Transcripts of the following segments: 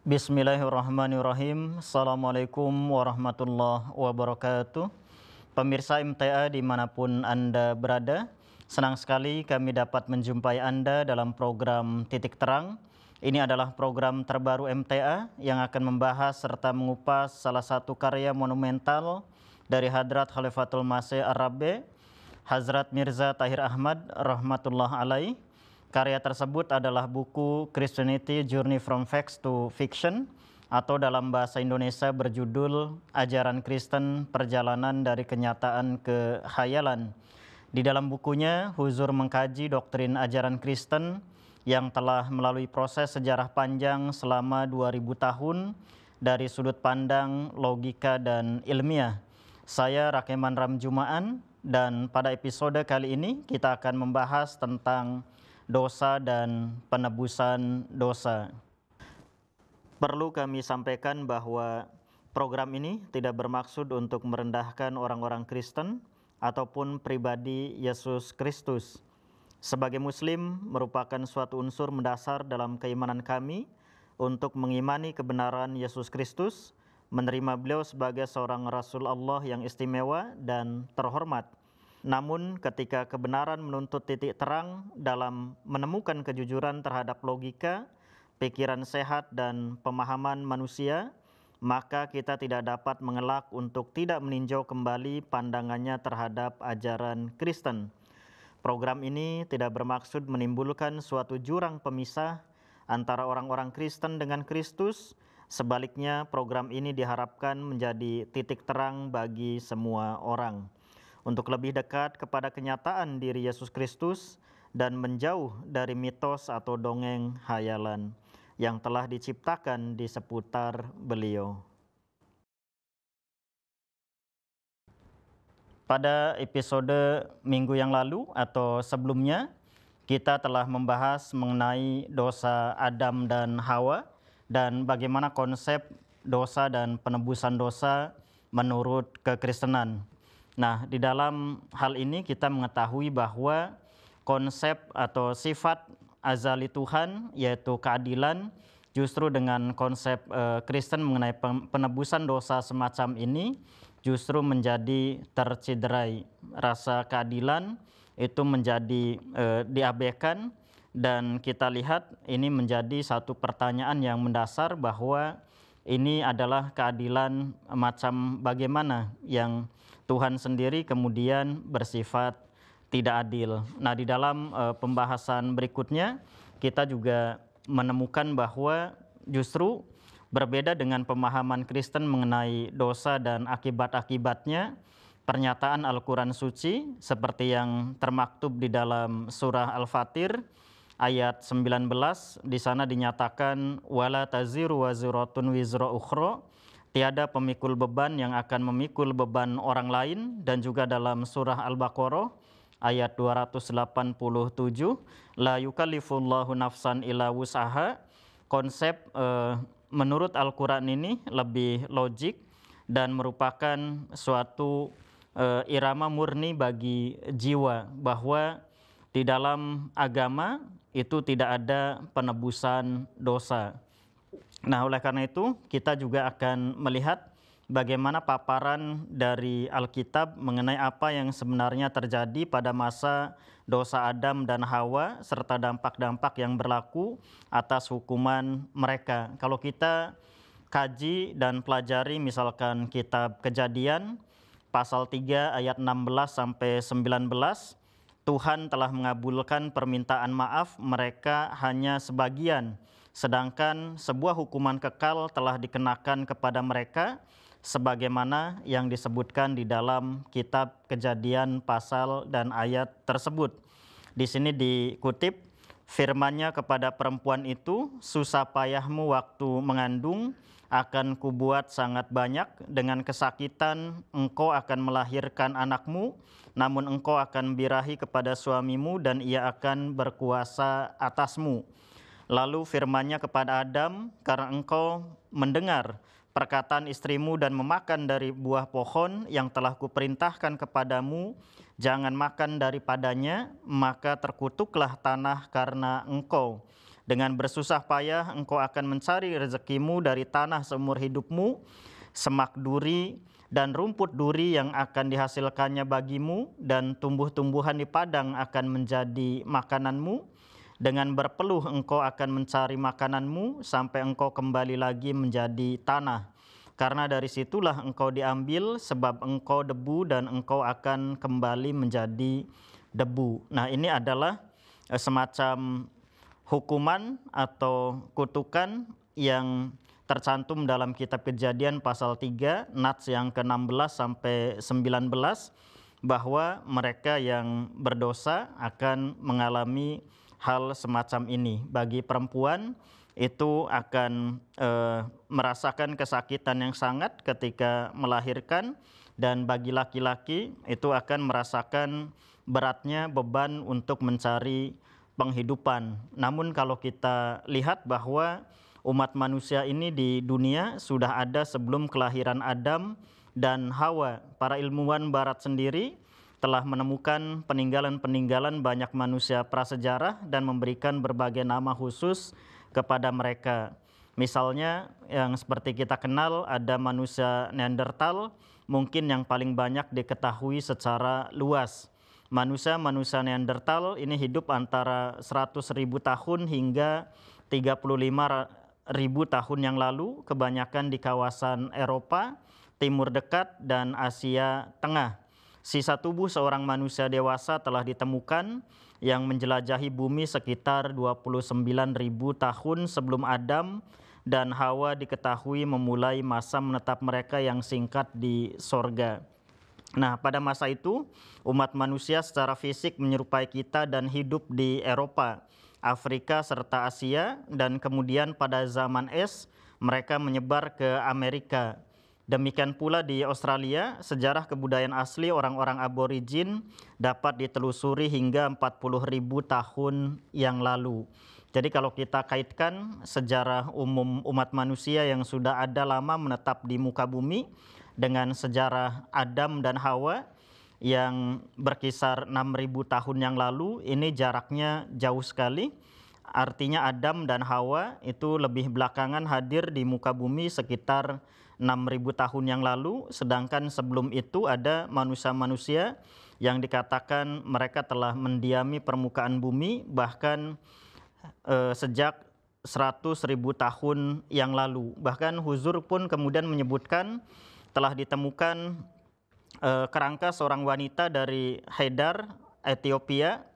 Bismillahirrahmanirrahim. Assalamualaikum warahmatullahi wabarakatuh. Pemirsa MTA dimanapun Anda berada, senang sekali kami dapat menjumpai Anda dalam program Titik Terang. Ini adalah program terbaru MTA yang akan membahas serta mengupas salah satu karya monumental dari Hadrat Khalifatul Masih Ar-Rabi, Hazrat Mirza Tahir Ahmad rahmatullah alaih. Karya tersebut adalah buku Christianity Journey from Facts to Fiction, atau dalam bahasa Indonesia berjudul Ajaran Kristen Perjalanan dari Kenyataan ke Khayalan. Di dalam bukunya, Huzur mengkaji doktrin ajaran Kristen yang telah melalui proses sejarah panjang selama 2000 tahun dari sudut pandang logika dan ilmiah. Saya Rakeman Ramjumaan, dan pada episode kali ini kita akan membahas tentang dosa dan penebusan dosa. Perlu kami sampaikan bahwa program ini tidak bermaksud untuk merendahkan orang-orang Kristen ataupun pribadi Yesus Kristus. Sebagai Muslim merupakan suatu unsur mendasar dalam keimanan kami untuk mengimani kebenaran Yesus Kristus, menerima beliau sebagai seorang Rasul Allah yang istimewa dan terhormat. Namun ketika kebenaran menuntut titik terang dalam menemukan kejujuran terhadap logika, pikiran sehat dan pemahaman manusia, maka kita tidak dapat mengelak untuk tidak meninjau kembali pandangannya terhadap ajaran Kristen. Program ini tidak bermaksud menimbulkan suatu jurang pemisah antara orang-orang Kristen dengan Kristus. Sebaliknya, program ini diharapkan menjadi titik terang bagi semua orang, untuk lebih dekat kepada kenyataan diri Yesus Kristus dan menjauh dari mitos atau dongeng khayalan yang telah diciptakan di seputar beliau. Pada episode minggu yang lalu atau sebelumnya, kita telah membahas mengenai dosa Adam dan Hawa dan bagaimana konsep dosa dan penebusan dosa menurut kekristenan. Nah, di dalam hal ini kita mengetahui bahwa konsep atau sifat azali Tuhan, yaitu keadilan, justru dengan konsep Kristen mengenai penebusan dosa semacam ini justru menjadi tercederai. Rasa keadilan itu menjadi diabaikan, dan kita lihat ini menjadi satu pertanyaan yang mendasar bahwa ini adalah keadilan macam bagaimana yang Tuhan sendiri kemudian bersifat tidak adil. Nah, di dalam pembahasan berikutnya kita juga menemukan bahwa justru berbeda dengan pemahaman Kristen mengenai dosa dan akibat-akibatnya, pernyataan Al-Quran Suci seperti yang termaktub di dalam surah Al-Fatir ayat 19, di sana dinyatakan wala taziru waziratun wizra ukhra, tiada pemikul beban yang akan memikul beban orang lain, dan juga dalam surah Al-Baqarah ayat 287 la yukallifullahu nafsan illa wus'aha. Konsep menurut Al-Quran ini lebih logik dan merupakan suatu irama murni bagi jiwa, bahwa di dalam agama itu tidak ada penebusan dosa. Nah, oleh karena itu kita juga akan melihat bagaimana paparan dari Alkitab mengenai apa yang sebenarnya terjadi pada masa dosa Adam dan Hawa serta dampak-dampak yang berlaku atas hukuman mereka. Kalau kita kaji dan pelajari misalkan kitab Kejadian pasal 3 ayat 16 sampai 19, Tuhan telah mengabulkan permintaan maaf mereka hanya sebagian, sedangkan sebuah hukuman kekal telah dikenakan kepada mereka sebagaimana yang disebutkan di dalam kitab Kejadian pasal dan ayat tersebut. Di sini dikutip firman-Nya kepada perempuan itu, susah payahmu waktu mengandung akan kubuat sangat banyak, dengan kesakitan engkau akan melahirkan anakmu, namun engkau akan birahi kepada suamimu dan ia akan berkuasa atasmu. Lalu firman-Nya kepada Adam, karena engkau mendengar perkataan istrimu dan memakan dari buah pohon yang telah kuperintahkan kepadamu, jangan makan daripadanya, maka terkutuklah tanah karena engkau. Dengan bersusah payah engkau akan mencari rezekimu dari tanah seumur hidupmu, semak duri dan rumput duri yang akan dihasilkannya bagimu, dan tumbuh-tumbuhan di padang akan menjadi makananmu. Dengan berpeluh engkau akan mencari makananmu sampai engkau kembali lagi menjadi tanah. Karena dari situlah engkau diambil, sebab engkau debu dan engkau akan kembali menjadi debu. Nah, ini adalah semacam hukuman atau kutukan yang tercantum dalam kitab Kejadian pasal 3, nats yang ke-16 sampai 19, bahwa mereka yang berdosa akan mengalami hal semacam ini. Bagi perempuan itu akan merasakan kesakitan yang sangat ketika melahirkan, dan bagi laki-laki itu akan merasakan beratnya beban untuk mencari penghidupan. Namun kalau kita lihat bahwa umat manusia ini di dunia sudah ada sebelum kelahiran Adam dan Hawa. Para ilmuwan barat sendiri telah menemukan peninggalan-peninggalan banyak manusia prasejarah dan memberikan berbagai nama khusus kepada mereka. Misalnya yang seperti kita kenal ada manusia Neanderthal, mungkin yang paling banyak diketahui secara luas. Manusia Neanderthal ini hidup antara 100.000 tahun hingga 35.000 tahun yang lalu, kebanyakan di kawasan Eropa, Timur Dekat, dan Asia Tengah. Sisa tubuh seorang manusia dewasa telah ditemukan yang menjelajahi bumi sekitar 29.000 tahun sebelum Adam dan Hawa diketahui memulai masa menetap mereka yang singkat di sorga. Nah, pada masa itu, umat manusia secara fisik menyerupai kita dan hidup di Eropa, Afrika, serta Asia, dan kemudian pada zaman es, mereka menyebar ke Amerika. Demikian pula di Australia, sejarah kebudayaan asli orang-orang aborigin dapat ditelusuri hingga 40.000 tahun yang lalu. Jadi kalau kita kaitkan sejarah umum umat manusia yang sudah ada lama menetap di muka bumi dengan sejarah Adam dan Hawa yang berkisar 6.000 tahun yang lalu, ini jaraknya jauh sekali. Artinya Adam dan Hawa itu lebih belakangan hadir di muka bumi sekitar 6.000 tahun yang lalu, sedangkan sebelum itu ada manusia-manusia yang dikatakan mereka telah mendiami permukaan bumi bahkan sejak 100.000 tahun yang lalu. Bahkan Huzur pun kemudian menyebutkan telah ditemukan kerangka seorang wanita dari Haidar, Ethiopia,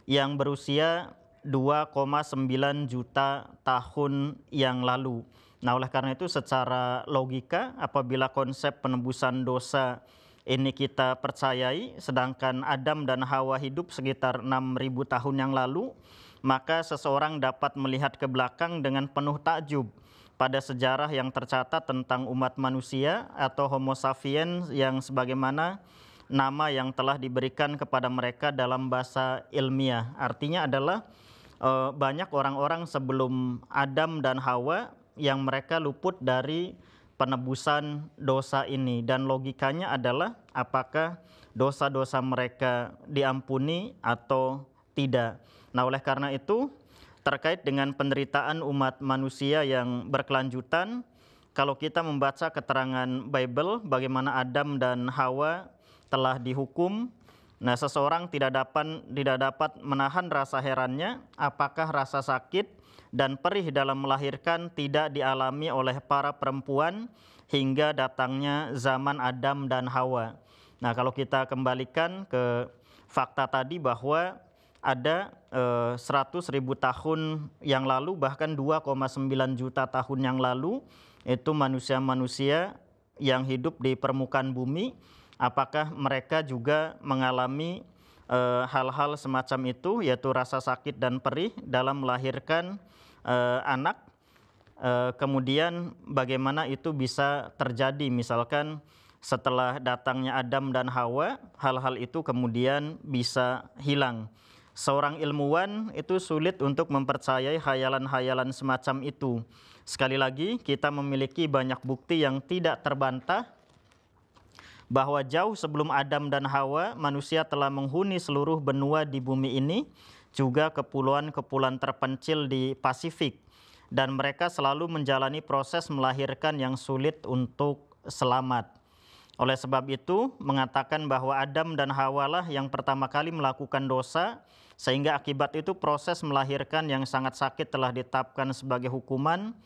yang berusia 2,9 juta tahun yang lalu. Nah, oleh karena itu secara logika, apabila konsep penebusan dosa ini kita percayai, sedangkan Adam dan Hawa hidup sekitar 6.000 tahun yang lalu, maka seseorang dapat melihat ke belakang dengan penuh takjub pada sejarah yang tercatat tentang umat manusia atau Homo sapiens yang sebagaimana nama yang telah diberikan kepada mereka dalam bahasa ilmiah. Artinya adalah banyak orang-orang sebelum Adam dan Hawa yang mereka luput dari penebusan dosa ini, dan logikanya adalah apakah dosa-dosa mereka diampuni atau tidak. Nah, oleh karena itu terkait dengan penderitaan umat manusia yang berkelanjutan, kalau kita membaca keterangan Bible bagaimana Adam dan Hawa telah dihukum, nah seseorang tidak dapat menahan rasa herannya apakah rasa sakit dan perih dalam melahirkan tidak dialami oleh para perempuan hingga datangnya zaman Adam dan Hawa. Nah, kalau kita kembalikan ke fakta tadi bahwa ada 100.000 tahun yang lalu, bahkan 2,9 juta tahun yang lalu, itu manusia-manusia yang hidup di permukaan bumi, apakah mereka juga mengalami hal-hal semacam itu, yaitu rasa sakit dan perih dalam melahirkan anak. Kemudian bagaimana itu bisa terjadi, misalkan setelah datangnya Adam dan Hawa, hal-hal itu kemudian bisa hilang. Seorang ilmuwan itu sulit untuk mempercayai khayalan-khayalan semacam itu. Sekali lagi, kita memiliki banyak bukti yang tidak terbantah bahwa jauh sebelum Adam dan Hawa, manusia telah menghuni seluruh benua di bumi ini, juga kepulauan-kepulauan terpencil di Pasifik. Dan mereka selalu menjalani proses melahirkan yang sulit untuk selamat. Oleh sebab itu, mengatakan bahwa Adam dan Hawa lah yang pertama kali melakukan dosa, sehingga akibat itu proses melahirkan yang sangat sakit telah ditetapkan sebagai hukuman.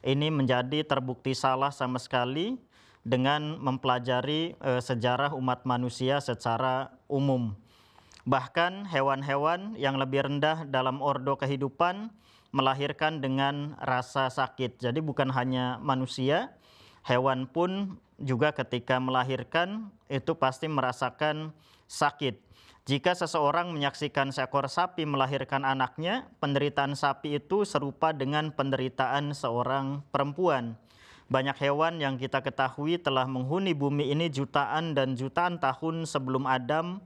Ini menjadi terbukti salah sama sekali dengan mempelajari sejarah umat manusia secara umum. Bahkan hewan-hewan yang lebih rendah dalam ordo kehidupan melahirkan dengan rasa sakit. Jadi bukan hanya manusia, hewan pun juga ketika melahirkan itu pasti merasakan sakit. Jika seseorang menyaksikan seekor sapi melahirkan anaknya, penderitaan sapi itu serupa dengan penderitaan seorang perempuan. Banyak hewan yang kita ketahui telah menghuni bumi ini jutaan dan jutaan tahun sebelum Adam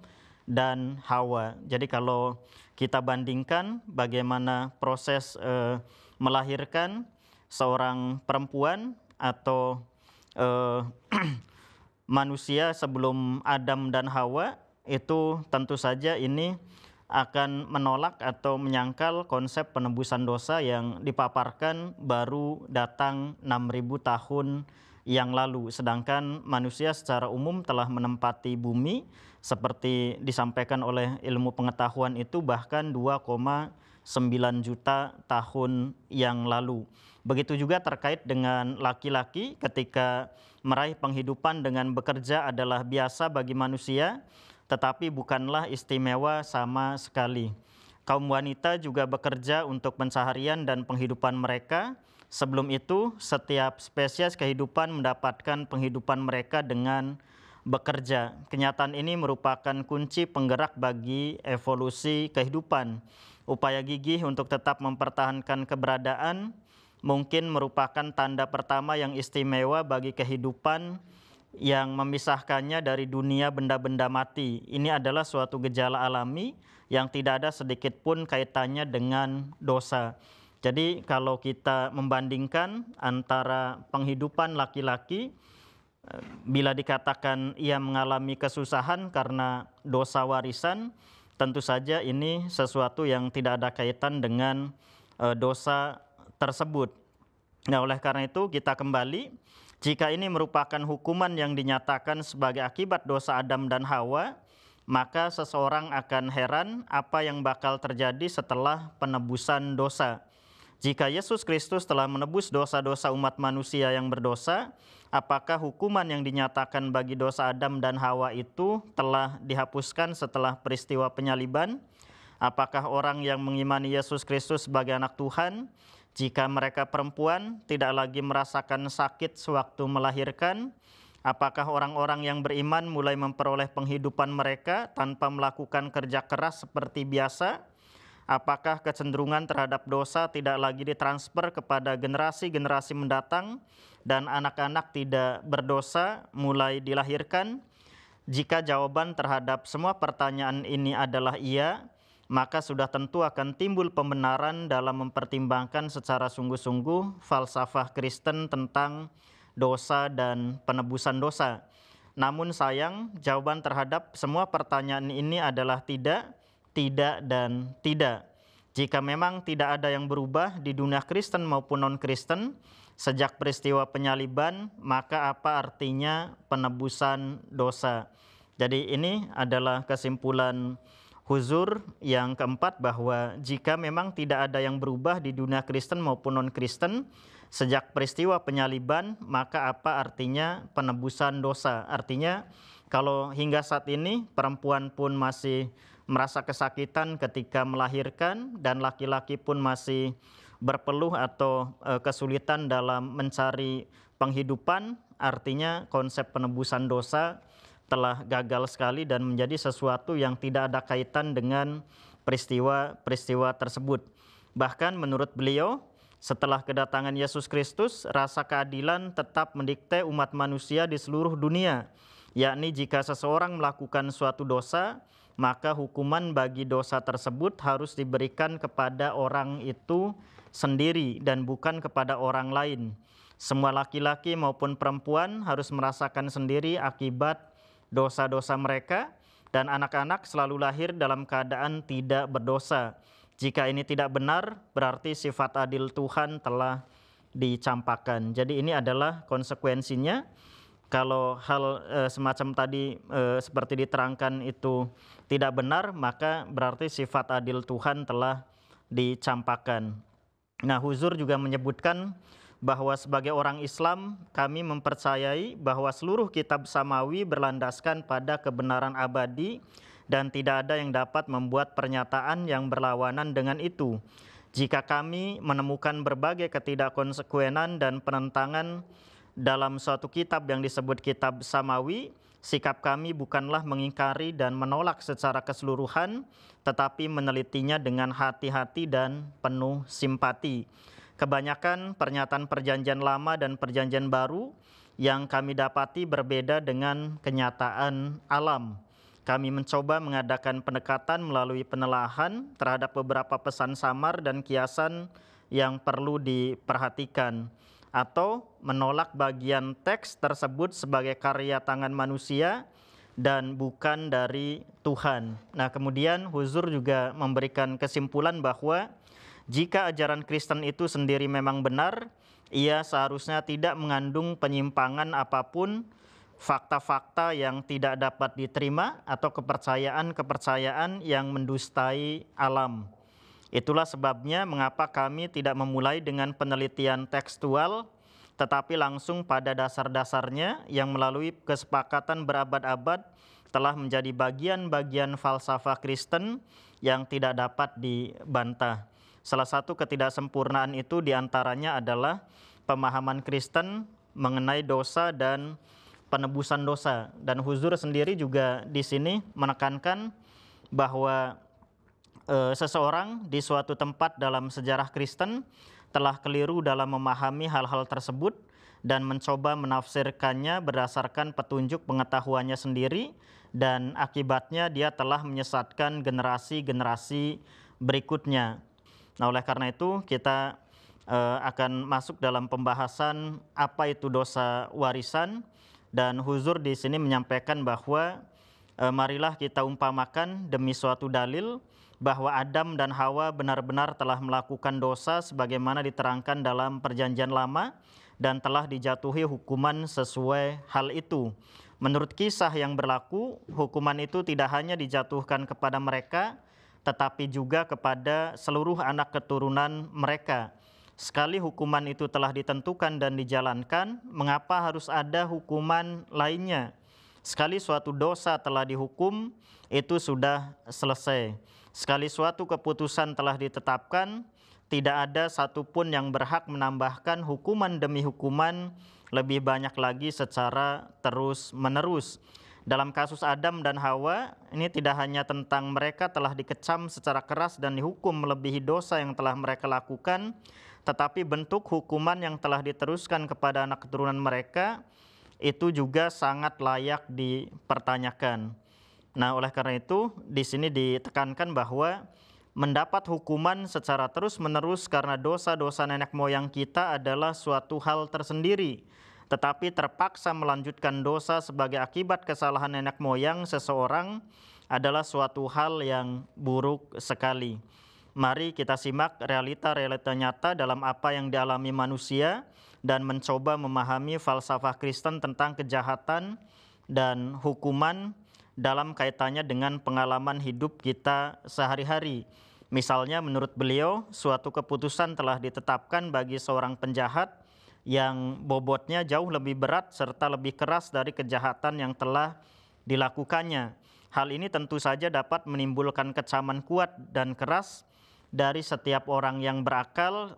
dan Hawa. Jadi kalau kita bandingkan bagaimana proses melahirkan seorang perempuan atau manusia sebelum Adam dan Hawa, itu tentu saja ini akan menolak atau menyangkal konsep penebusan dosa yang dipaparkan baru datang 6.000 tahun yang lalu. Sedangkan manusia secara umum telah menempati bumi seperti disampaikan oleh ilmu pengetahuan itu bahkan 2,9 juta tahun yang lalu. Begitu juga terkait dengan laki-laki, ketika meraih penghidupan dengan bekerja adalah biasa bagi manusia, tetapi bukanlah istimewa sama sekali. Kaum wanita juga bekerja untuk pencaharian dan penghidupan mereka. Sebelum itu, setiap spesies kehidupan mendapatkan penghidupan mereka dengan bekerja. Kenyataan ini merupakan kunci penggerak bagi evolusi kehidupan. Upaya gigih untuk tetap mempertahankan keberadaan mungkin merupakan tanda pertama yang istimewa bagi kehidupan yang memisahkannya dari dunia benda-benda mati. Ini adalah suatu gejala alami yang tidak ada sedikit pun kaitannya dengan dosa. Jadi kalau kita membandingkan antara penghidupan laki-laki, bila dikatakan ia mengalami kesusahan karena dosa warisan, tentu saja ini sesuatu yang tidak ada kaitan dengan dosa tersebut. Nah, oleh karena itu kita kembali, jika ini merupakan hukuman yang dinyatakan sebagai akibat dosa Adam dan Hawa, maka seseorang akan heran apa yang bakal terjadi setelah penebusan dosa. Jika Yesus Kristus telah menebus dosa-dosa umat manusia yang berdosa, apakah hukuman yang dinyatakan bagi dosa Adam dan Hawa itu telah dihapuskan setelah peristiwa penyaliban? Apakah orang yang mengimani Yesus Kristus sebagai anak Tuhan, jika mereka perempuan, tidak lagi merasakan sakit sewaktu melahirkan? Apakah orang-orang yang beriman mulai memperoleh penghidupan mereka tanpa melakukan kerja keras seperti biasa? Apakah kecenderungan terhadap dosa tidak lagi ditransfer kepada generasi-generasi mendatang dan anak-anak tidak berdosa mulai dilahirkan? Jika jawaban terhadap semua pertanyaan ini adalah iya, maka sudah tentu akan timbul pembenaran dalam mempertimbangkan secara sungguh-sungguh falsafah Kristen tentang dosa dan penebusan dosa. Namun sayang, jawaban terhadap semua pertanyaan ini adalah tidak, dan tidak. Jika memang tidak ada yang berubah di dunia Kristen maupun non-Kristen sejak peristiwa penyaliban, maka apa artinya penebusan dosa? Jadi ini adalah kesimpulan Huzur yang keempat, bahwa jika memang tidak ada yang berubah di dunia Kristen maupun non-Kristen sejak peristiwa penyaliban, maka apa artinya penebusan dosa? Artinya kalau hingga saat ini perempuan pun masih merasa kesakitan ketika melahirkan dan laki-laki pun masih berpeluh atau kesulitan dalam mencari penghidupan, artinya konsep penebusan dosa telah gagal sekali dan menjadi sesuatu yang tidak ada kaitan dengan peristiwa-peristiwa tersebut. Bahkan menurut beliau, setelah kedatangan Yesus Kristus, rasa keadilan tetap mendikte umat manusia di seluruh dunia, yakni jika seseorang melakukan suatu dosa, maka hukuman bagi dosa tersebut harus diberikan kepada orang itu sendiri dan bukan kepada orang lain. Semua laki-laki maupun perempuan harus merasakan sendiri akibat dosa-dosa mereka, dan anak-anak selalu lahir dalam keadaan tidak berdosa. Jika ini tidak benar, berarti sifat adil Tuhan telah dicampakkan. Jadi ini adalah konsekuensinya. Kalau hal semacam tadi seperti diterangkan itu tidak benar, maka berarti sifat adil Tuhan telah dicampakkan. Nah, Huzur juga menyebutkan bahwa sebagai orang Islam kami mempercayai bahwa seluruh kitab samawi berlandaskan pada kebenaran abadi dan tidak ada yang dapat membuat pernyataan yang berlawanan dengan itu. Jika kami menemukan berbagai ketidakkonsekuenan dan penentangan dalam suatu kitab yang disebut kitab samawi, sikap kami bukanlah mengingkari dan menolak secara keseluruhan, tetapi menelitinya dengan hati-hati dan penuh simpati. Kebanyakan pernyataan perjanjian lama dan perjanjian baru yang kami dapati berbeda dengan kenyataan alam. Kami mencoba mengadakan pendekatan melalui penelaahan terhadap beberapa pesan samar dan kiasan yang perlu diperhatikan, atau menolak bagian teks tersebut sebagai karya tangan manusia dan bukan dari Tuhan. Nah, kemudian Huzur juga memberikan kesimpulan bahwa jika ajaran Kristen itu sendiri memang benar, ia seharusnya tidak mengandung penyimpangan apapun, fakta-fakta yang tidak dapat diterima, atau kepercayaan-kepercayaan yang mendustai alam. Itulah sebabnya mengapa kami tidak memulai dengan penelitian tekstual, tetapi langsung pada dasar-dasarnya yang melalui kesepakatan berabad-abad telah menjadi bagian-bagian falsafah Kristen yang tidak dapat dibantah. Salah satu ketidaksempurnaan itu diantaranya adalah pemahaman Kristen mengenai dosa dan penebusan dosa. Dan Huzur sendiri juga di sini menekankan bahwa seseorang di suatu tempat dalam sejarah Kristen telah keliru dalam memahami hal-hal tersebut dan mencoba menafsirkannya berdasarkan petunjuk pengetahuannya sendiri, dan akibatnya dia telah menyesatkan generasi-generasi berikutnya. Nah, oleh karena itu kita akan masuk dalam pembahasan apa itu dosa warisan, dan Huzur di sini menyampaikan bahwa marilah kita umpamakan demi suatu dalil bahwa Adam dan Hawa benar-benar telah melakukan dosa sebagaimana diterangkan dalam Perjanjian Lama dan telah dijatuhi hukuman sesuai hal itu. Menurut kisah yang berlaku, hukuman itu tidak hanya dijatuhkan kepada mereka, tetapi juga kepada seluruh anak keturunan mereka. Sekali hukuman itu telah ditentukan dan dijalankan, mengapa harus ada hukuman lainnya? Sekali suatu dosa telah dihukum, itu sudah selesai. Sekali suatu keputusan telah ditetapkan, tidak ada satupun yang berhak menambahkan hukuman demi hukuman lebih banyak lagi secara terus-menerus. Dalam kasus Adam dan Hawa, ini tidak hanya tentang mereka telah dikecam secara keras dan dihukum melebihi dosa yang telah mereka lakukan, tetapi bentuk hukuman yang telah diteruskan kepada anak keturunan mereka itu juga sangat layak dipertanyakan. Nah, oleh karena itu di sini ditekankan bahwa mendapat hukuman secara terus-menerus karena dosa-dosa nenek moyang kita adalah suatu hal tersendiri, tetapi terpaksa melanjutkan dosa sebagai akibat kesalahan nenek moyang seseorang adalah suatu hal yang buruk sekali. Mari kita simak realita-realita nyata dalam apa yang dialami manusia dan mencoba memahami falsafah Kristen tentang kejahatan dan hukuman dalam kaitannya dengan pengalaman hidup kita sehari-hari. Misalnya menurut beliau, suatu keputusan telah ditetapkan bagi seorang penjahat yang bobotnya jauh lebih berat serta lebih keras dari kejahatan yang telah dilakukannya. Hal ini tentu saja dapat menimbulkan kecaman kuat dan keras dari setiap orang yang berakal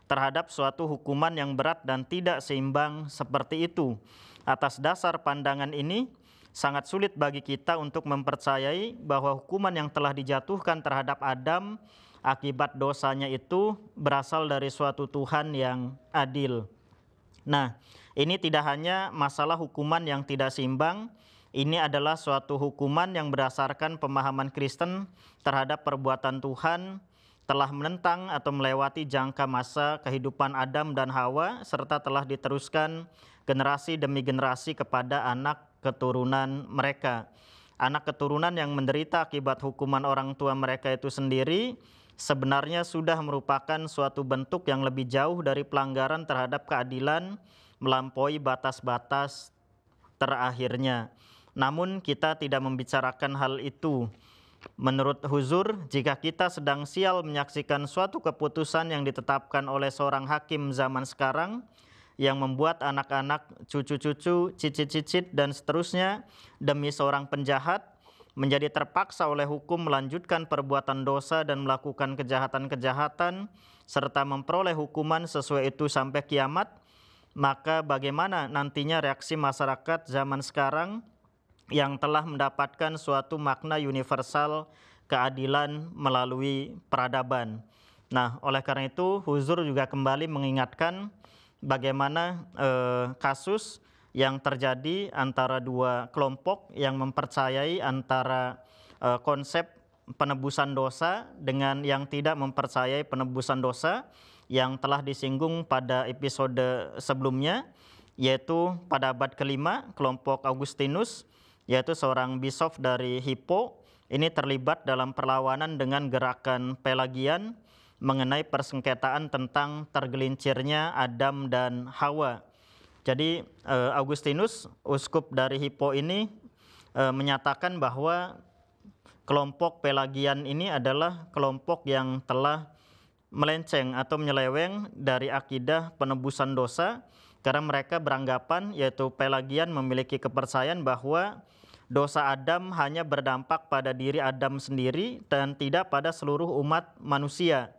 terhadap suatu hukuman yang berat dan tidak seimbang seperti itu. Atas dasar pandangan ini, sangat sulit bagi kita untuk mempercayai bahwa hukuman yang telah dijatuhkan terhadap Adam akibat dosanya itu berasal dari suatu Tuhan yang adil. Nah, ini tidak hanya masalah hukuman yang tidak seimbang, ini adalah suatu hukuman yang berdasarkan pemahaman Kristen terhadap perbuatan Tuhan telah menentang atau melewati jangka masa kehidupan Adam dan Hawa serta telah diteruskan generasi demi generasi kepada anak keturunan mereka. anak keturunan yang menderita akibat hukuman orang tua mereka itu sendiri sebenarnya sudah merupakan suatu bentuk yang lebih jauh dari pelanggaran terhadap keadilan melampaui batas-batas terakhirnya. Namun kita tidak membicarakan hal itu. Menurut Huzur, jika kita sedang sial menyaksikan suatu keputusan yang ditetapkan oleh seorang hakim zaman sekarang yang membuat anak-anak, cucu-cucu, cicit-cicit, dan seterusnya demi seorang penjahat menjadi terpaksa oleh hukum melanjutkan perbuatan dosa dan melakukan kejahatan-kejahatan serta memperoleh hukuman sesuai itu sampai kiamat, maka bagaimana nantinya reaksi masyarakat zaman sekarang yang telah mendapatkan suatu makna universal keadilan melalui peradaban. Nah, oleh karena itu Huzur juga kembali mengingatkan bagaimana kasus yang terjadi antara dua kelompok yang mempercayai antara konsep penebusan dosa dengan yang tidak mempercayai penebusan dosa yang telah disinggung pada episode sebelumnya, yaitu pada abad kelima kelompok Augustinus, yaitu seorang bishop dari Hippo, ini terlibat dalam perlawanan dengan gerakan Pelagian mengenai persengketaan tentang tergelincirnya Adam dan Hawa. Jadi Augustinus, uskup dari Hippo ini menyatakan bahwa kelompok Pelagian ini adalah kelompok yang telah melenceng atau menyeleweng dari akidah penebusan dosa, karena mereka beranggapan, yaitu Pelagian memiliki kepercayaan bahwa dosa Adam hanya berdampak pada diri Adam sendiri dan tidak pada seluruh umat manusia.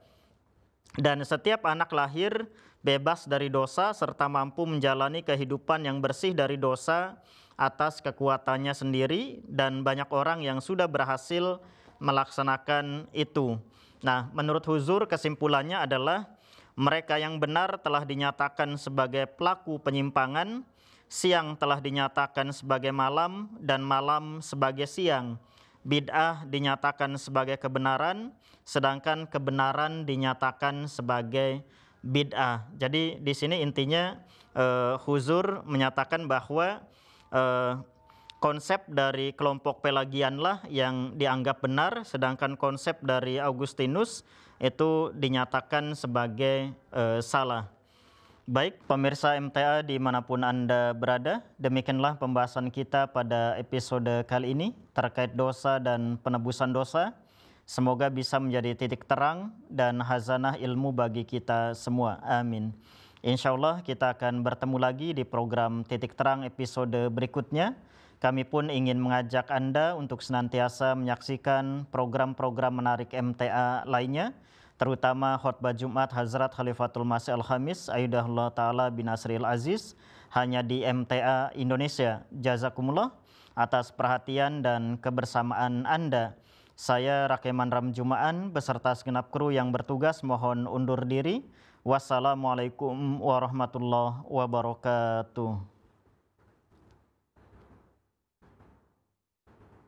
Dan setiap anak lahir bebas dari dosa serta mampu menjalani kehidupan yang bersih dari dosa atas kekuatannya sendiri, dan banyak orang yang sudah berhasil melaksanakan itu. Nah, menurut Huzur kesimpulannya adalah mereka yang benar telah dinyatakan sebagai pelaku penyimpangan, siang telah dinyatakan sebagai malam, dan malam sebagai siang. Bid'ah dinyatakan sebagai kebenaran, sedangkan kebenaran dinyatakan sebagai bid'ah. Jadi di sini intinya Huzur menyatakan bahwa konsep dari kelompok Pelagianlah yang dianggap benar, sedangkan konsep dari Augustinus itu dinyatakan sebagai salah. Baik, pemirsa MTA dimanapun Anda berada, demikianlah pembahasan kita pada episode kali ini terkait dosa dan penebusan dosa. Semoga bisa menjadi titik terang dan hazanah ilmu bagi kita semua. Amin. Insya Allah kita akan bertemu lagi di program Titik Terang episode berikutnya. Kami pun ingin mengajak Anda untuk senantiasa menyaksikan program-program menarik MTA lainnya, terutama khutbah Jumat Hazrat Khalifatul Masih Al-Khamis Ayyadahullah Ta'ala bin Asril Aziz hanya di MTA Indonesia. Jazakumullah atas perhatian dan kebersamaan Anda. Saya Rakeman Ramjumaan beserta segenap kru yang bertugas mohon undur diri. Wassalamualaikum warahmatullahi wabarakatuh.